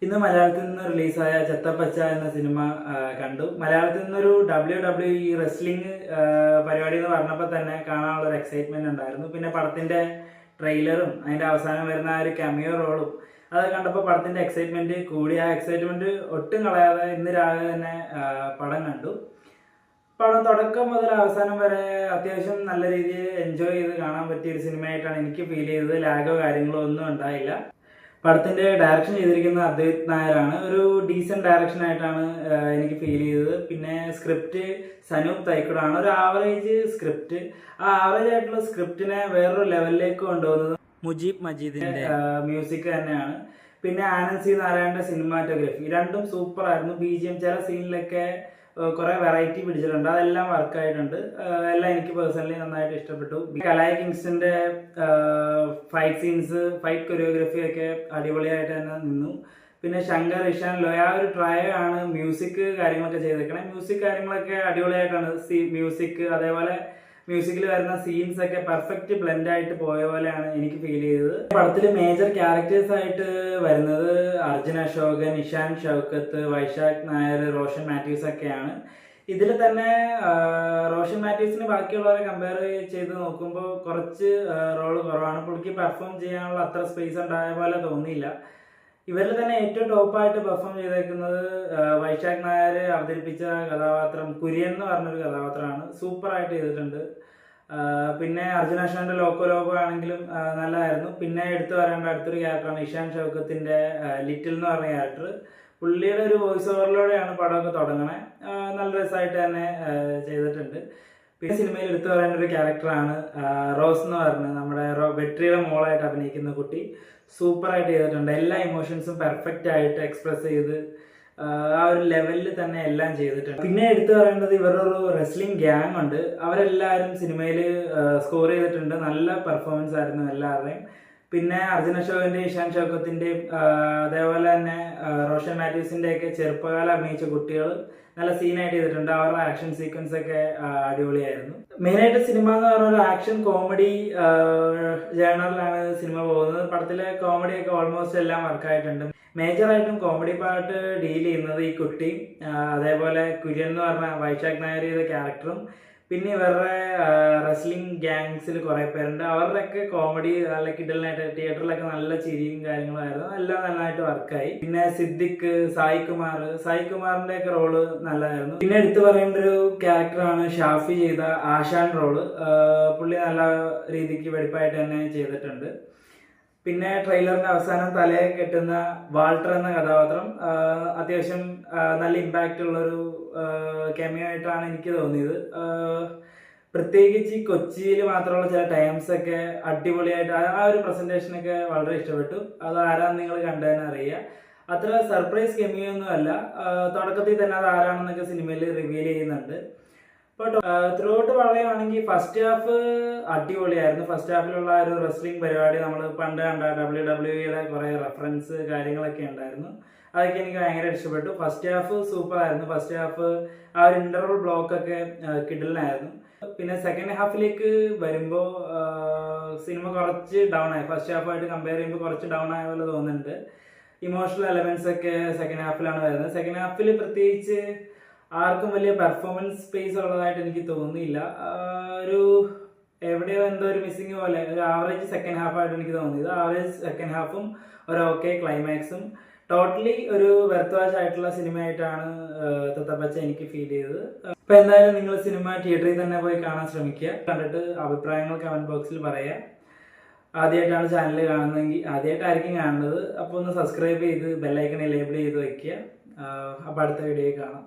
ഇന്ന് മലയാളത്തിൽ നിന്ന് റിലീസായ ചെത്തപ്പച്ച എന്ന സിനിമ കണ്ടു. മലയാളത്തിൽ നിന്നൊരു WWE റെസ്ലിംഗ് പരിപാടി എന്ന് പറഞ്ഞപ്പോൾ തന്നെ കാണാനുള്ള ഒരു എക്സൈറ്റ്മെന്റ് ഉണ്ടായിരുന്നു. പിന്നെ പടത്തിന്റെ ട്രെയിലറും അതിന്റെ അവസാനം വരുന്ന ആ ഒരു കെമിയോ റോളും അത് കണ്ടപ്പോൾ പടത്തിന്റെ എക്സൈറ്റ്മെന്റ് കൂടി. ആ എക്സൈറ്റ്മെന്റ് ഒട്ടും കളയാതെ ഇന്ന് രാവിലെ തന്നെ പടം കണ്ടു. പടം തുടക്കം മുതൽ അവസാനം വരെ അത്യാവശ്യം നല്ല രീതിയിൽ എൻജോയ് ചെയ്ത് കാണാൻ പറ്റിയ ഒരു സിനിമയായിട്ടാണ് എനിക്ക് ഫീൽ ചെയ്തത്. ലാഗോ കാര്യങ്ങളോ ഒന്നും ഉണ്ടായില്ല. പടത്തിന്റെ ഡയറക്ഷൻ ചെയ്തിരിക്കുന്ന അദ്വൈത് നായരാണ്. ഒരു ഡീസന്റ് ഡയറക്ഷൻ ആയിട്ടാണ് എനിക്ക് ഫീൽ ചെയ്തത്. പിന്നെ സ്ക്രിപ്റ്റ് സനൂപ് തൈക്കുടാണ്. ഒരു ആവറേജ് സ്ക്രിപ്റ്റ്. ആ ആവറേജ് ആയിട്ടുള്ള സ്ക്രിപ്റ്റിനെ വേറൊരു ലെവലിലേക്ക് കൊണ്ടുപോകുന്നത് മുജീബ് മജീദിന്റെ മ്യൂസിക് തന്നെയാണ്. പിന്നെ ആനന്ദ് സി നാരായണന്റെ സിനിമാറ്റോഗ്രഫി രണ്ടും സൂപ്പർ ആയിരുന്നു. BGM ചില സീനിലൊക്കെ കുറെ വെറൈറ്റി പിടിച്ചിട്ടുണ്ട്. അതെല്ലാം വർക്കായിട്ടുണ്ട്. എല്ലാം എനിക്ക് പേഴ്സണലി നന്നായിട്ട് ഇഷ്ടപ്പെട്ടു. കലായ കിങ്സിന്റെ ഫൈറ്റ് സീൻസ്, ഫൈറ്റ് കൊറിയോഗ്രഫി ഒക്കെ അടിപൊളിയായിട്ട് തന്നെ നിന്നു. പിന്നെ ശങ്കർ, ഇഷാൻ, ലോയ ആ ഒരു ട്രയോ ആണ് മ്യൂസിക് കാര്യങ്ങളൊക്കെ ചെയ്തേക്കണേ. മ്യൂസിക് കാര്യങ്ങളൊക്കെ അടിപൊളിയായിട്ടാണ്. മ്യൂസിക് അതേപോലെ മ്യൂസിക്കിൽ വരുന്ന സീൻസ് ഒക്കെ പെർഫെക്റ്റ് ബ്ലെൻഡ് ആയിട്ട് പോയ പോലെയാണ് എനിക്ക് ഫീൽ ചെയ്തത്. പടത്തിൽ മേജർ ക്യാരക്ടേഴ്സ് ആയിട്ട് വരുന്നത് അർജുൻ അശോകൻ, ഇഷാൻ ഷൗക്കത്ത്, വൈശാഖ് നായർ, റോഷൻ മാത്യൂസ് ഒക്കെയാണ്. ഇതിൽ തന്നെ റോഷൻ മാത്യൂസിന് ബാക്കിയുള്ളവരെ കമ്പയർ ചെയ്ത് നോക്കുമ്പോൾ കുറച്ച് റോള് കുറവാണ്. പുള്ളിക്ക് പെർഫോം ചെയ്യാനുള്ള അത്ര സ്പേസ് ഉണ്ടായ പോലെ തോന്നിയില്ല. ഇവരിൽ തന്നെ ഏറ്റവും ടോപ്പായിട്ട് പെർഫോം ചെയ്തേക്കുന്നത് വൈശാഖ് നായർ അവതരിപ്പിച്ച കഥാപാത്രം കുര്യൻ എന്ന് പറഞ്ഞൊരു കഥാപാത്രമാണ്. സൂപ്പറായിട്ട് ചെയ്തിട്ടുണ്ട്. പിന്നെ അർജുൻ അശോകന്റെ ലോക്കോ ആണെങ്കിലും നല്ലതായിരുന്നു. പിന്നെ എടുത്തു പറയേണ്ട അടുത്തൊരു ക്യാരക്ടറാണ് ഇഷാൻ ഷൗക്കത്തിന്റെ ലിറ്റിൽ എന്ന് പറഞ്ഞ ക്യാരക്ടർ. പുള്ളിയുടെ ഒരു വോയിസ് ഓവറിലൂടെയാണ് പടമൊക്കെ തുടങ്ങണേ. നല്ല രസമായിട്ട് തന്നെ ചെയ്തിട്ടുണ്ട്. പിന്നെ സിനിമയിൽ എടുത്തു പറയേണ്ട ഒരു ക്യാരക്ടറാണ് റോസ് എന്ന് പറഞ്ഞത്. നമ്മുടെ വെട്രിയുടെ മോളായിട്ട് അഭിനയിക്കുന്ന കുട്ടി സൂപ്പറായിട്ട് ചെയ്തിട്ടുണ്ട്. എല്ലാ ഇമോഷൻസും പെർഫെക്റ്റ് ആയിട്ട് എക്സ്പ്രസ് ചെയ്ത് ആ ഒരു ലെവലിൽ തന്നെ എല്ലാം ചെയ്തിട്ടുണ്ട്. പിന്നെ എടുത്തു പറയേണ്ടത് ഇവരുടെ ഒരു റെസ്ലിംഗ് ഗ്യാങ് ഉണ്ട്. അവരെല്ലാവരും സിനിമയിൽ സ്കോർ ചെയ്തിട്ടുണ്ട്. നല്ല പെർഫോമൻസ് ആയിരുന്നു എല്ലാവരുടെയും. പിന്നെ അർജുൻ അശോകന്റെ, ഇഷാൻ ഷൗക്കത്തിന്റെയും അതേപോലെ തന്നെ റോഷൻ മാത്യൂസിന്റെ ഒക്കെ ചെറുപ്പകാലം അഭിനയിച്ച കുട്ടികൾ നല്ല സീനായിട്ട് ചെയ്തിട്ടുണ്ട്. അവരുടെ ആക്ഷൻ സീക്വൻസ് ഒക്കെ അടിപൊളിയായിരുന്നു. മെയിനായിട്ട് സിനിമ എന്ന് പറഞ്ഞ ഒരു ആക്ഷൻ കോമഡി ജേണറിലാണ് സിനിമ പോകുന്നത്. പടത്തിലെ കോമഡിയൊക്കെ ഓൾമോസ്റ്റ് എല്ലാം വർക്കായിട്ടുണ്ട്. മേജറായിട്ടും കോമഡി പാർട്ട് ഡീൽ ചെയ്യുന്നത് ഈ കുട്ടിയും അതേപോലെ കുര്യൻ എന്ന് പറഞ്ഞ വൈശാഖ് നായർ ചെയ്ത ക്യാരക്ടറും പിന്നെ ഇവരുടെ റെസ്ലിംഗ് ഗ്യാങ്സിൽ കുറെ പേരുണ്ട്. അവരുടെയൊക്കെ കോമഡി നല്ല കിടലിനായിട്ട് തിയേറ്ററിലൊക്കെ നല്ല ചിരിയും കാര്യങ്ങളായിരുന്നു. എല്ലാം നല്ലതായിട്ട് വർക്കായി. പിന്നെ സിദ്ദിഖ്, സായികുമാറിന്റെ ഒക്കെ റോള് നല്ലതായിരുന്നു. പിന്നെ എടുത്തു പറയേണ്ട ഒരു ക്യാരക്ടറാണ് ഷാഫി ചെയ്ത ആശാൻ റോള്. പുള്ളി നല്ല രീതിക്ക് വെടിപ്പായിട്ട് തന്നെ ചെയ്തിട്ടുണ്ട്. പിന്നെ ട്രെയിലറിന്റെ അവസാനം തലയെ കെട്ടുന്ന വാൾട്ടർ എന്ന കഥാപാത്രം അത്യാവശ്യം നല്ല ഇമ്പാക്റ്റ് ഉള്ളൊരു കെമിയോ ആയിട്ടാണ് എനിക്ക് തോന്നിയത്. പ്രത്യേകിച്ച് കൊച്ചിയിൽ മാത്രമുള്ള ചില ടൈംസ് ഒക്കെ അടിപൊളിയായിട്ട് ആ ഒരു പ്രസന്റേഷനൊക്കെ വളരെ ഇഷ്ടപ്പെട്ടു. അത് ആരാന്ന് നിങ്ങൾ കണ്ടതിന് അറിയുക. അത്ര സർപ്രൈസ് കെമിയോ ഒന്നും അല്ല. തുടക്കത്തിൽ തന്നെ അത് ആരാണെന്നൊക്കെ സിനിമയിൽ റിവീൽ ചെയ്യുന്നുണ്ട്. ഇപ്പോൾ ത്രൂ ഔട്ട് പറയുകയാണെങ്കിൽ ഫസ്റ്റ് ഹാഫ് അടിപൊളിയായിരുന്നു. ഫസ്റ്റ് ഹാഫിലുള്ള ഒരു റെസ്ലിംഗ് പരിപാടി നമ്മൾ പണ്ട് കണ്ട WWE കുറെ റെഫറൻസ് കാര്യങ്ങളൊക്കെ ഉണ്ടായിരുന്നു. അതൊക്കെ എനിക്ക് ഭയങ്കര ഇഷ്ടപ്പെട്ടു. ഫസ്റ്റ് ഹാഫ് സൂപ്പർ ആയിരുന്നു. ഫസ്റ്റ് ഹാഫ് ആ ഒരു ഇന്റർവൽ ബ്ലോക്ക് ഒക്കെ കിടലിനായിരുന്നു. പിന്നെ സെക്കൻഡ് ഹാഫിലേക്ക് വരുമ്പോൾ സിനിമ കുറച്ച് ഡൗൺ ആയി. ഫസ്റ്റ് ഹാഫായിട്ട് കമ്പയർ ചെയ്യുമ്പോൾ കുറച്ച് ഡൗൺ ആയ പോലെ തോന്നുന്നുണ്ട്. ഇമോഷണൽ എലമെന്റ്സ് ഒക്കെ സെക്കൻഡ് ഹാഫിലാണ് വരുന്നത്. സെക്കൻഡ് ഹാഫിൽ പ്രത്യേകിച്ച് ആർക്കും വലിയ പെർഫോമൻസ് സ്പേസ് ഉള്ളതായിട്ട് എനിക്ക് തോന്നിയില്ല. ഒരു എവിടെയോ എന്തോ ഒരു മിസ്സിങ് പോലെ ഒരു ആവറേജ് സെക്കൻഡ് ഹാഫായിട്ട് എനിക്ക് തോന്നിയത്. ആവറേജ് സെക്കൻഡ് ഹാഫും ഒരു ഓക്കെ ക്ലൈമാക്സും ടോട്ടലി ഒരു വെർത്ത് വാച്ച് ആയിട്ടുള്ള സിനിമയായിട്ടാണ് ചെത്തപ്പച്ച എനിക്ക് ഫീൽ ചെയ്തത്. അപ്പൊ എന്തായാലും നിങ്ങൾ സിനിമ തിയേറ്ററിൽ തന്നെ പോയി കാണാൻ ശ്രമിക്കുക. കണ്ടിട്ട് അഭിപ്രായങ്ങൾ കമന്റ് ബോക്സിൽ പറയുക. ആദ്യമായിട്ടാണ് ചാനൽ കാണുന്നതെങ്കിൽ, ആദ്യമായിട്ടായിരിക്കും കാണുന്നത്, അപ്പോൾ ഒന്ന് സബ്സ്ക്രൈബ് ചെയ്ത് ബെല്ലൈക്കൺ എനേബിൾ ചെയ്ത് വയ്ക്കുക. അപ്പോൾ അടുത്ത വീഡിയോയിൽ കാണാം.